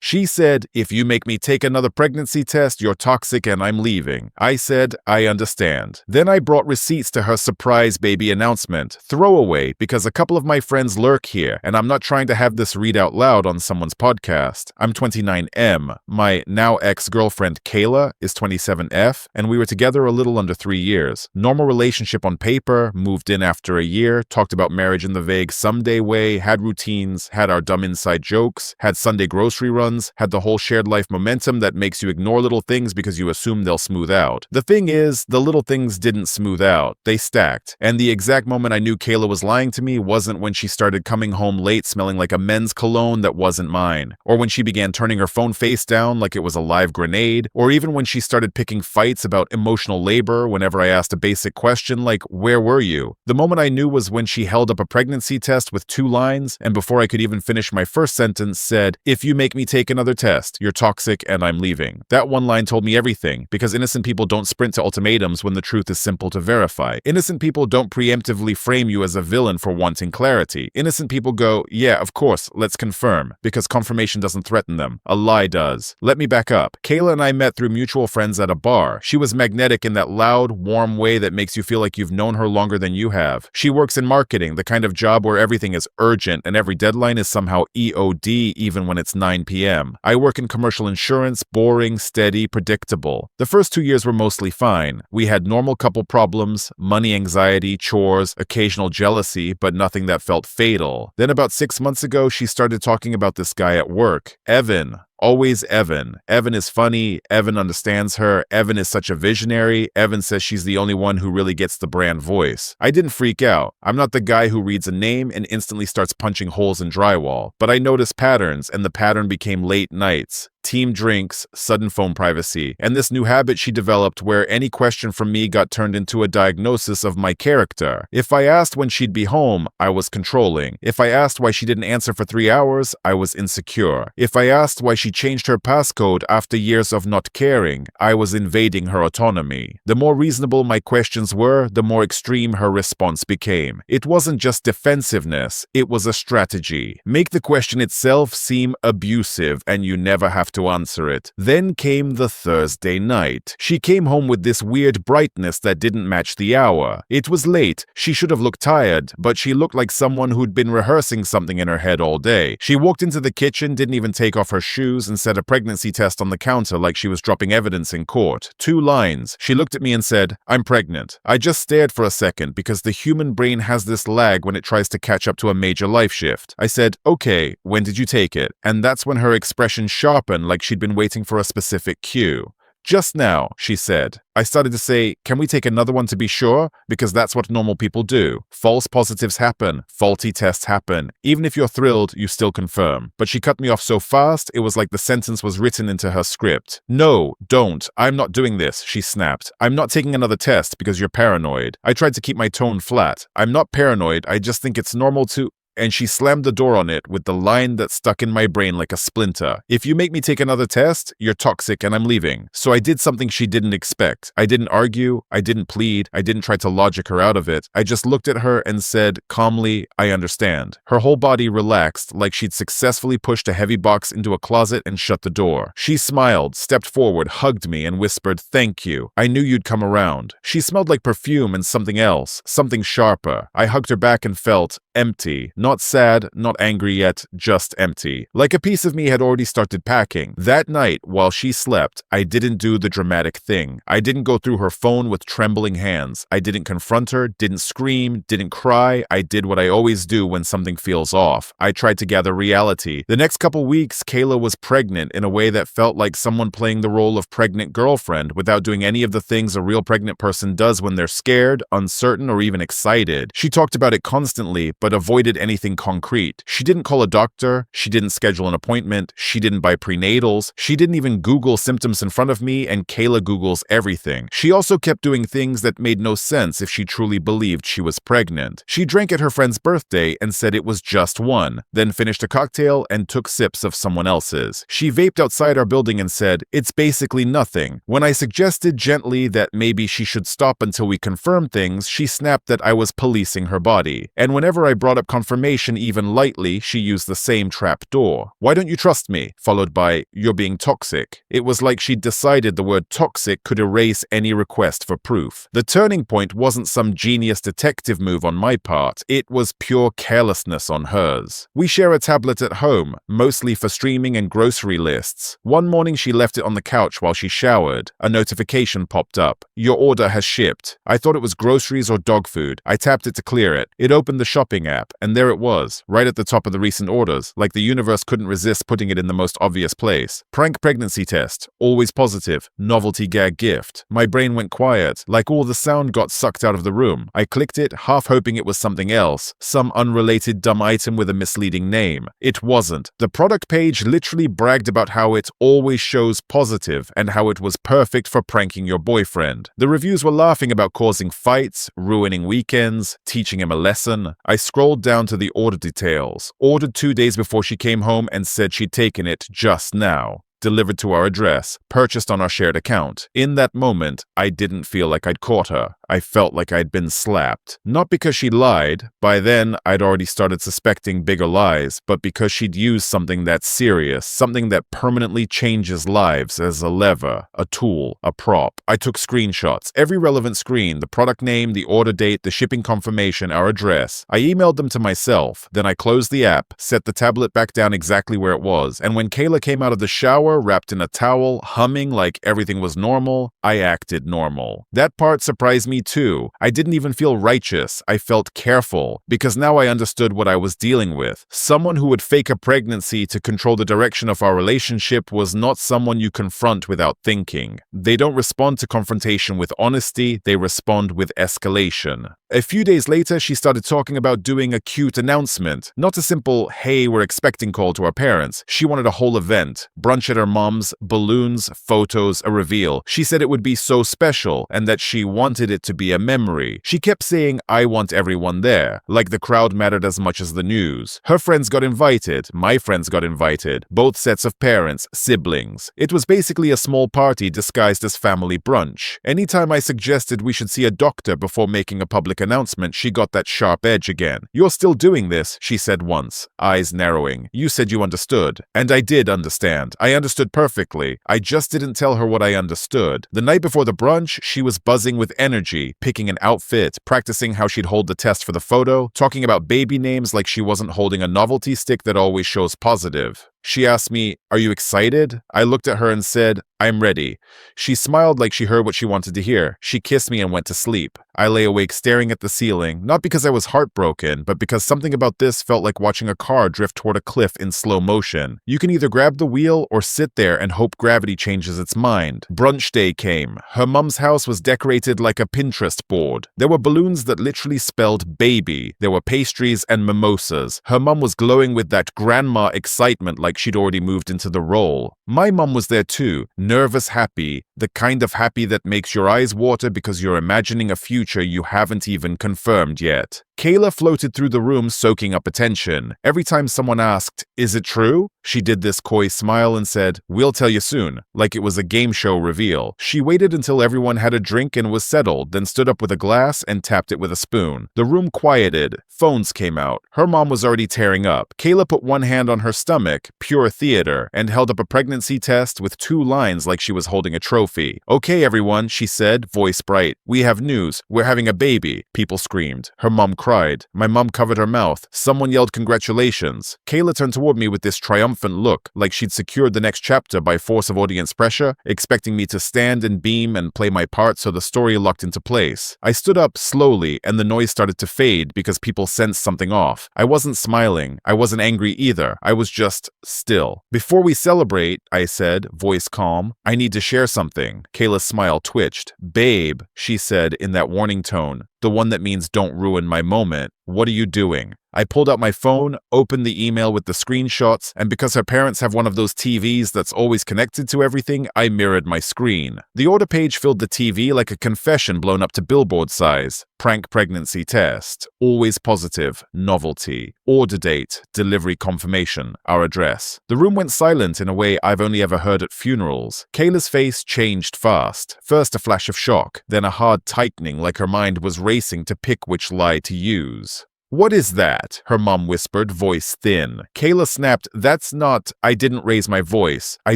She said, "If you make me take another pregnancy test, you're toxic and I'm leaving." I said, "I understand." Then I brought receipts to her surprise baby announcement. Throwaway, because a couple of my friends lurk here, and I'm not trying to have this read out loud on someone's podcast. I'm 29M. My now ex-girlfriend Kayla is 27F, and we were together a little under 3 years. Normal relationship on paper, moved in after a year, talked about marriage in the vague someday way, had routines, had our dumb inside jokes, had Sunday grocery runs, had the whole shared life momentum that makes you ignore little things because you assume they'll smooth out. The thing is, the little things didn't smooth out. They stacked. And the exact moment I knew Kayla was lying to me wasn't when she started coming home late smelling like a men's cologne that wasn't mine, or when she began turning her phone face down like it was a live grenade, or even when she started picking fights about emotional labor whenever I asked a basic question like, "Where were you?" The moment I knew was when she held up a pregnancy test with 2 lines, and before I could even finish my first sentence said, "If you make me take another test, you're toxic and I'm leaving." That one line told me everything, because innocent people don't sprint to ultimatums when the truth is simple to verify. Innocent people don't preemptively frame you as a villain for wanting clarity. Innocent people go, "Yeah, of course, let's confirm," because confirmation doesn't threaten them. A lie does. Let me back up. Kayla and I met through mutual friends at a bar. She was magnetic in that loud, warm way that makes you feel like you've known her longer than you have. She works in marketing, the kind of job where everything is urgent and every deadline is somehow EOD even when it's 9 p.m. I work in commercial insurance, boring, steady, predictable. The first 2 years were mostly fine. We had normal couple problems, money anxiety, chores, occasional jealousy, but nothing that felt fatal. Then about 6 months ago, she started talking about this guy at work, Evan. Always Evan. Evan is funny. Evan understands her. Evan is such a visionary. Evan says she's the only one who really gets the brand voice. I didn't freak out. I'm not the guy who reads a name and instantly starts punching holes in drywall. But I noticed patterns, and the pattern became late nights. Team drinks, sudden phone privacy, and this new habit she developed where any question from me got turned into a diagnosis of my character. If I asked when she'd be home, I was controlling. If I asked why she didn't answer for 3 hours, I was insecure. If I asked why she changed her passcode after years of not caring, I was invading her autonomy. The more reasonable my questions were, the more extreme her response became. It wasn't just defensiveness, it was a strategy. Make the question itself seem abusive and you never have to answer it. Then came the Thursday night. She came home with this weird brightness that didn't match the hour. It was late. She should have looked tired, but she looked like someone who'd been rehearsing something in her head all day. She walked into the kitchen, didn't even take off her shoes, and set a pregnancy test on the counter like she was dropping evidence in court. 2 lines. She looked at me and said, "I'm pregnant." I just stared for a second because the human brain has this lag when it tries to catch up to a major life shift. I said, "Okay, when did you take it?" And that's when her expression sharpened like she'd been waiting for a specific cue. "Just now," she said. I started to say, "Can we take another one to be sure?" Because that's what normal people do. False positives happen. Faulty tests happen. Even if you're thrilled, you still confirm. But she cut me off so fast, it was like the sentence was written into her script. "No, don't. I'm not doing this," she snapped. "I'm not taking another test because you're paranoid." I tried to keep my tone flat. "I'm not paranoid. I just think it's normal to..." And she slammed the door on it with the line that stuck in my brain like a splinter. "If you make me take another test, you're toxic and I'm leaving." So I did something she didn't expect. I didn't argue, I didn't plead, I didn't try to logic her out of it. I just looked at her and said, calmly, "I understand." Her whole body relaxed like she'd successfully pushed a heavy box into a closet and shut the door. She smiled, stepped forward, hugged me, and whispered, "Thank you. I knew you'd come around." She smelled like perfume and something else, something sharper. I hugged her back and felt empty. Not sad, not angry yet, just empty. Like a piece of me had already started packing. That night, while she slept, I didn't do the dramatic thing. I didn't go through her phone with trembling hands. I didn't confront her, didn't scream, didn't cry. I did what I always do when something feels off. I tried to gather reality. The next couple weeks, Kayla was pregnant in a way that felt like someone playing the role of pregnant girlfriend without doing any of the things a real pregnant person does when they're scared, uncertain, or even excited. She talked about it constantly, but avoided anything concrete. She didn't call a doctor, she didn't schedule an appointment, she didn't buy prenatals, she didn't even Google symptoms in front of me, and Kayla Googles everything. She also kept doing things that made no sense if she truly believed she was pregnant. She drank at her friend's birthday and said it was just one, then finished a cocktail and took sips of someone else's. She vaped outside our building and said, "It's basically nothing." When I suggested gently that maybe she should stop until we confirmed things, she snapped that I was policing her body. And whenever I brought up confirmation even lightly, she used the same trap door. "Why don't you trust me?" followed by, "You're being toxic." It was like she'd decided the word toxic could erase any request for proof. The turning point wasn't some genius detective move on my part, it was pure carelessness on hers. We share a tablet at home, mostly for streaming and grocery lists. One morning she left it on the couch while she showered. A notification popped up. "Your order has shipped." I thought it was groceries or dog food. I tapped it to clear it. It opened the shopping app, and there it was, right at the top of the recent orders, like the universe couldn't resist putting it in the most obvious place. Prank pregnancy test, always positive, novelty gag gift. My brain went quiet, like all the sound got sucked out of the room. I clicked it, half hoping it was something else, some unrelated dumb item with a misleading name. It wasn't. The product page literally bragged about how it always shows positive and how it was perfect for pranking your boyfriend. The reviews were laughing about causing fights, ruining weekends, teaching him a lesson. I scrolled down to the order details. Ordered 2 days before she came home and said she'd taken it just now. Delivered to our address, purchased on our shared account. In that moment, I didn't feel like I'd caught her. I felt like I'd been slapped. Not because she lied, by then I'd already started suspecting bigger lies, but because she'd used something that's serious, something that permanently changes lives as a lever, a tool, a prop. I took screenshots, every relevant screen, the product name, the order date, the shipping confirmation, our address. I emailed them to myself, then I closed the app, set the tablet back down exactly where it was, and when Kayla came out of the shower, wrapped in a towel, humming like everything was normal, I acted normal. That part surprised me too. I didn't even feel righteous. I felt careful, because now I understood what I was dealing with. Someone who would fake a pregnancy to control the direction of our relationship was not someone you confront without thinking. They don't respond to confrontation with honesty, they respond with escalation. A few days later, she started talking about doing a cute announcement. Not a simple, "Hey, we're expecting" call to our parents. She wanted a whole event. Brunch at her mom's, balloons, photos, a reveal. She said it would be so special and that she wanted it to be a memory. She kept saying, "I want everyone there," like the crowd mattered as much as the news. Her friends got invited. My friends got invited. Both sets of parents, siblings. It was basically a small party disguised as family brunch. Anytime I suggested we should see a doctor before making a public announcement, she got that sharp edge again. "You're still doing this," she said once, eyes narrowing. "You said you understood." And I did understand. I understood perfectly. I just didn't tell her what I understood. The night before the brunch, she was buzzing with energy, picking an outfit, practicing how she'd hold the test for the photo, talking about baby names like she wasn't holding a novelty stick that always shows positive. She asked me, "Are you excited?" I looked at her and said, "I'm ready." She smiled like she heard what she wanted to hear. She kissed me and went to sleep. I lay awake staring at the ceiling, not because I was heartbroken, but because something about this felt like watching a car drift toward a cliff in slow motion. You can either grab the wheel or sit there and hope gravity changes its mind. Brunch day came. Her mom's house was decorated like a Pinterest board. There were balloons that literally spelled baby. There were pastries and mimosas. Her mom was glowing with that grandma excitement like she'd already moved into the role. My mom was there too, nervous happy, the kind of happy that makes your eyes water because you're imagining a future you haven't even confirmed yet. Kayla floated through the room soaking up attention. Every time someone asked, "Is it true?" she did this coy smile and said, "We'll tell you soon," like it was a game show reveal. She waited until everyone had a drink and was settled, then stood up with a glass and tapped it with a spoon. The room quieted. Phones came out. Her mom was already tearing up. Kayla put one hand on her stomach, pure theater, and held up a pregnancy test with 2 lines like she was holding a trophy. "Okay, everyone," she said, voice bright. "We have news. We're having a baby." People screamed. Her mom cried. My mom covered her mouth. Someone yelled congratulations. Kayla turned toward me with this triumphant look, like she'd secured the next chapter by force of audience pressure, expecting me to stand and beam and play my part so the story locked into place. I stood up slowly and the noise started to fade because people sensed something off. I wasn't smiling. I wasn't angry either. I was just still. "Before we celebrate," I said, voice calm, "I need to share something." Kayla's smile twitched. "Babe," she said in that warning tone, the one that means don't ruin my moment. "What are you doing?" I pulled out my phone, opened the email with the screenshots, and because her parents have one of those TVs that's always connected to everything, I mirrored my screen. The order page filled the TV like a confession blown up to billboard size. Prank pregnancy test. Always positive. Novelty. Order date. Delivery confirmation. Our address. The room went silent in a way I've only ever heard at funerals. Kayla's face changed fast. First a flash of shock, then a hard tightening like her mind was racing to pick which lie to use. "What is that?" her mom whispered, voice thin. Kayla snapped, "That's not—" I didn't raise my voice. I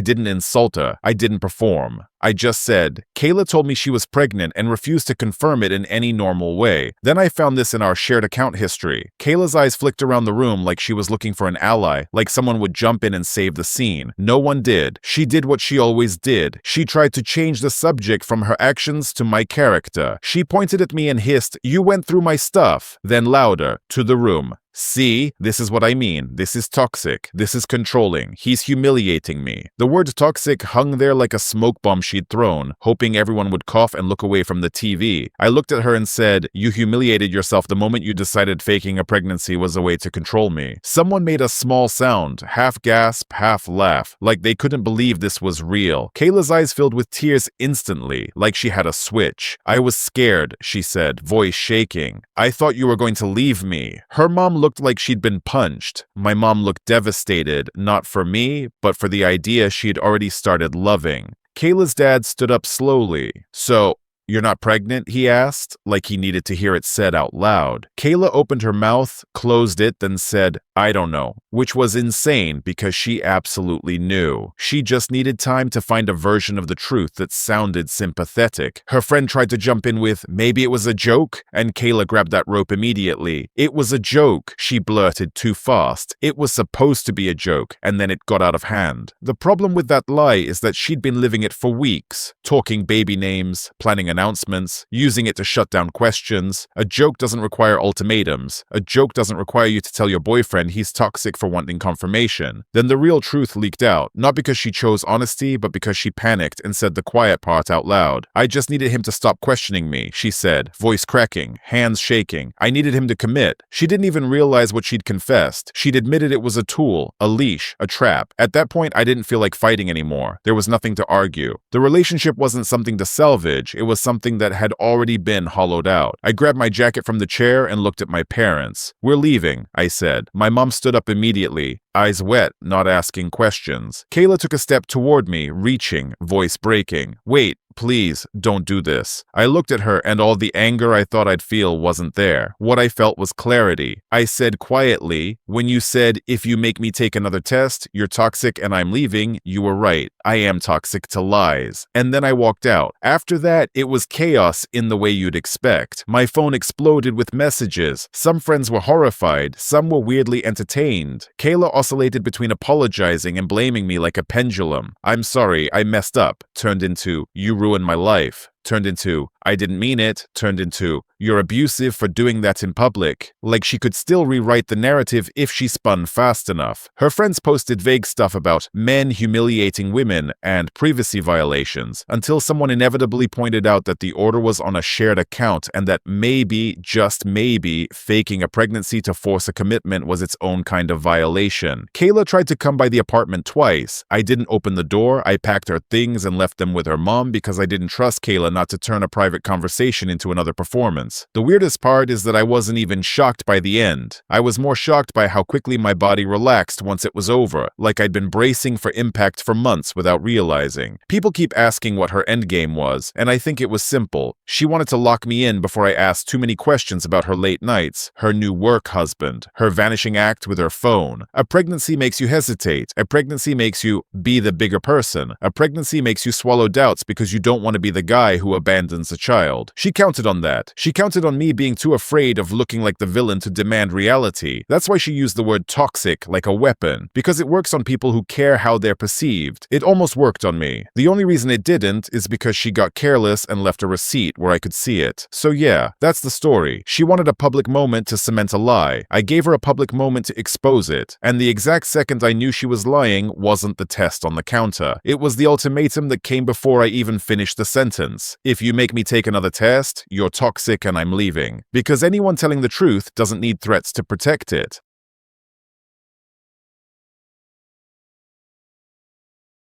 didn't insult her. I didn't perform. I just said, Kayla told me she was pregnant and refused to confirm it in any normal way. Then I found this in our shared account history. Kayla's eyes flicked around the room like she was looking for an ally, like someone would jump in and save the scene. No one did. She did what she always did. She tried to change the subject from her actions to my character. She pointed at me and hissed, "You went through my stuff." Then louder, to the room. "See, this is what I mean. This is toxic. This is controlling. He's humiliating me." The word toxic hung there like a smoke bomb she'd thrown, hoping everyone would cough and look away from the TV. I looked at her and said, "You humiliated yourself the moment you decided faking a pregnancy was a way to control me." Someone made a small sound, half gasp, half laugh, like they couldn't believe this was real. Kayla's eyes filled with tears instantly, like she had a switch. "I was scared," she said, voice shaking. "I thought you were going to leave me." Her mom looked like she'd been punched. My mom looked devastated, not for me, but for the idea she'd already started loving. Kayla's dad stood up slowly. "So, you're not pregnant?" he asked, like he needed to hear it said out loud. Kayla opened her mouth, closed it, then said, "I don't know," which was insane because she absolutely knew. She just needed time to find a version of the truth that sounded sympathetic. Her friend tried to jump in with, "Maybe it was a joke?" And Kayla grabbed that rope immediately. "It was a joke," she blurted too fast. "It was supposed to be a joke, and then it got out of hand." The problem with that lie is that she'd been living it for weeks, talking baby names, planning announcements, using it to shut down questions. A joke doesn't require ultimatums. A joke doesn't require you to tell your boyfriend he's toxic for wanting confirmation. Then the real truth leaked out, not because she chose honesty, but because she panicked and said the quiet part out loud. "I just needed him to stop questioning me," she said, voice cracking, hands shaking. "I needed him to commit." She didn't even realize what she'd confessed. She'd admitted it was a tool, a leash, a trap. At that point, I didn't feel like fighting anymore. There was nothing to argue. The relationship wasn't something to salvage. It was something that had already been hollowed out. I grabbed my jacket from the chair and looked at my parents. "We're leaving," I said. My mom stood up immediately, eyes wet, not asking questions. Kayla took a step toward me, reaching, voice breaking. "Wait, please, don't do this." I looked at her and all the anger I thought I'd feel wasn't there. What I felt was clarity. I said quietly, "When you said, 'If you make me take another test, you're toxic and I'm leaving,' you were right. I am toxic to lies." And then I walked out. After that, it was chaos in the way you'd expect. My phone exploded with messages. Some friends were horrified. Some were weirdly entertained. Kayla oscillated between apologizing and blaming me like a pendulum. "I'm sorry, I messed up," turned into, "You ruined my life," turned into, "I didn't mean it," turned into, "You're abusive for doing that in public." Like she could still rewrite the narrative if she spun fast enough. Her friends posted vague stuff about men humiliating women and privacy violations, until someone inevitably pointed out that the order was on a shared account and that maybe, just maybe, faking a pregnancy to force a commitment was its own kind of violation. Kayla tried to come by the apartment twice. I didn't open the door. I packed her things and left them with her mom because I didn't trust Kayla not to turn a private conversation into another performance. The weirdest part is that I wasn't even shocked by the end. I was more shocked by how quickly my body relaxed once it was over, like I'd been bracing for impact for months without realizing. People keep asking what her endgame was, and I think it was simple. She wanted to lock me in before I asked too many questions about her late nights, her new work husband, her vanishing act with her phone. A pregnancy makes you hesitate. A pregnancy makes you be the bigger person. A pregnancy makes you swallow doubts because you don't want to be the guy who abandons a child. She counted on that. She counted on me being too afraid of looking like the villain to demand reality. That's why she used the word toxic like a weapon, because it works on people who care how they're perceived. It almost worked on me. The only reason it didn't is because she got careless and left a receipt where I could see it. So yeah, that's the story. She wanted a public moment to cement a lie. I gave her a public moment to expose it. And the exact second I knew she was lying wasn't the test on the counter. It was the ultimatum that came before I even finished the sentence. "If you make me take another test, you're toxic and I'm leaving." Because anyone telling the truth doesn't need threats to protect it.